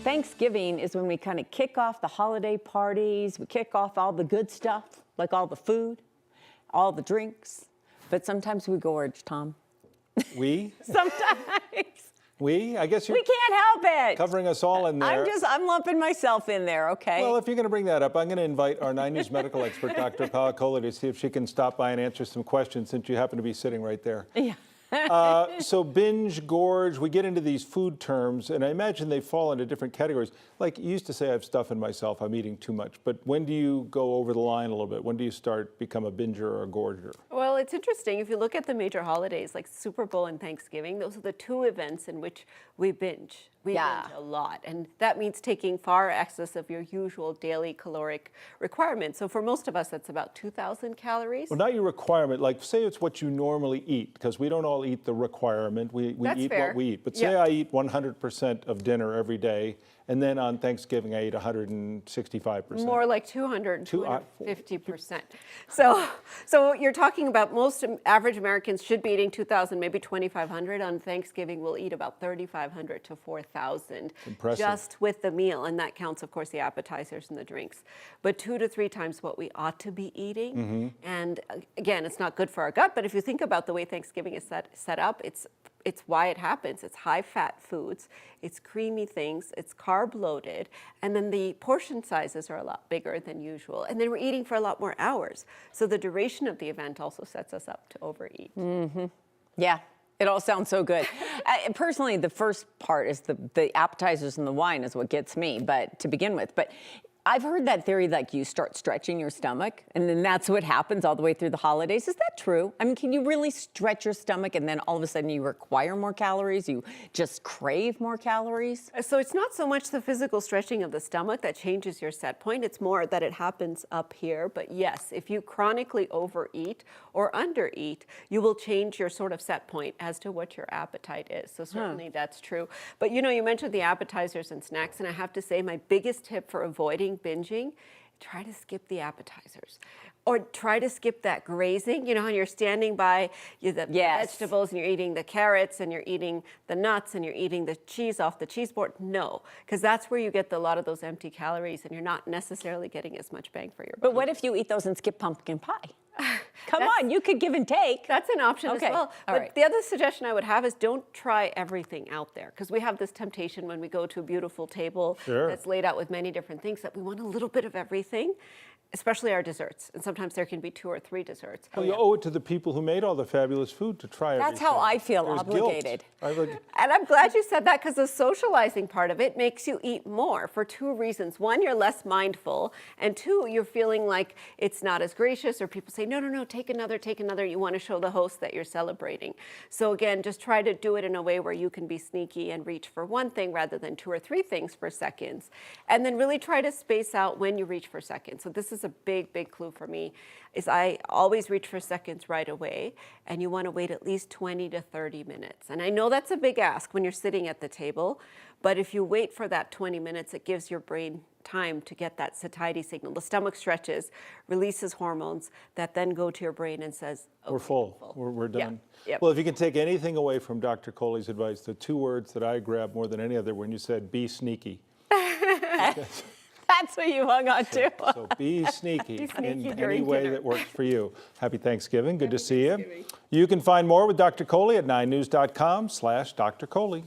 Thanksgiving is when we kind of kick off the holiday parties. We kick off all the good stuff, like all the food, all the drinks. But sometimes we gorge, Tom. We? Sometimes. We? I guess you're We can't help it. covering us all in there. I'm lumping myself in there, okay? Well, if you're going to bring that up, I'm going to invite our 9 News medical expert, Dr. Paula Coley, to see if she can stop by and answer some questions since you happen to be sitting right there. Yeah. So binge, gorge, we get into these food terms, and I imagine they fall into different categories. Like you used to say, I have stuff in myself, I'm eating too much. But when do you go over the line a little bit? When do you become a binger or a gorger? Well, it's interesting. If you look at the major holidays like Super Bowl and Thanksgiving, those are the two events in which we binge. We binge a lot. And that means taking far excess of your usual daily caloric requirement. So for most of us, that's about 2,000 calories. Well, not your requirement. Like, say it's what you normally eat, because we don't all eat the requirement. We eat fair. what we eat. But say I eat 100% of dinner every day, and then on Thanksgiving I eat 165%. More like 250%. So you're talking about most average Americans should be eating 2,000, maybe 2,500. On Thanksgiving, we'll eat about 3,500 to 4,000 just with the meal. And that counts, of course, the appetizers and the drinks. But 2 to 3 times what we ought to be eating. Mm-hmm. And again, it's not good for our gut. But if you think about the way Thanksgiving is set up, it's why it happens. It's high-fat foods, it's creamy things, it's carb-loaded, and then the portion sizes are a lot bigger than usual. And then we're eating for a lot more hours. So the duration of the event also sets us up to overeat. Mm-hmm. Yeah, it all sounds so good. Personally, the first part is the appetizers and the wine is what gets me, but to begin with. But I've heard that theory, like you start stretching your stomach, and then that's what happens all the way through the holidays. Is that true? I mean, can you really stretch your stomach and then all of a sudden you require more calories? You just crave more calories? So it's not so much the physical stretching of the stomach that changes your set point. It's more that it happens up here. But yes, if you chronically overeat or undereat, you will change your sort of set point as to what your appetite is. So certainly that's true. But you know, you mentioned the appetizers and snacks, and I have to say my biggest tip for avoiding binging, try to skip the appetizers or try to skip that grazing. You know, when you're standing by the vegetables and you're eating the carrots and you're eating the nuts and you're eating the cheese off the cheese board. No, because that's where you get a lot of those empty calories and you're not necessarily getting as much bang for your buck. But what if you eat those and skip pumpkin pie? Come on, you could give and take. That's an option as well. But the other suggestion I would have is don't try everything out there, because we have this temptation when we go to a beautiful table that's laid out with many different things that we want a little bit of everything, especially our desserts. And sometimes there can be 2 or 3 desserts. Well, you owe it to the people who made all the fabulous food to try everything. That's how I feel obligated. And I'm glad you said that, because the socializing part of it makes you eat more for 2 reasons. 1, you're less mindful. And 2, you're feeling like it's not as gracious, or people say, no, take another. You want to show the host that you're celebrating. So again, just try to do it in a way where you can be sneaky and reach for 1 thing rather than 2 or 3 things for seconds. And then really try to space out when you reach for seconds. So this is a big clue for me, is I always reach for seconds right away, and you want to wait at least 20 to 30 minutes. And I know that's a big ask when you're sitting at the table, but if you wait for that 20 minutes, it gives your brain time to get that satiety signal. The stomach stretches, releases hormones that then go to your brain and says, okay, we're full. We're done. Yeah. Yep. Well, if you can take anything away from Dr. Coley's advice, the 2 words that I grabbed more than any other when you said, be sneaky. That's what you hung on to. So be sneaky in any way that works for you. Happy Thanksgiving. Good to see you. You can find more with Dr. Coley at 9news.com/Dr. Coley.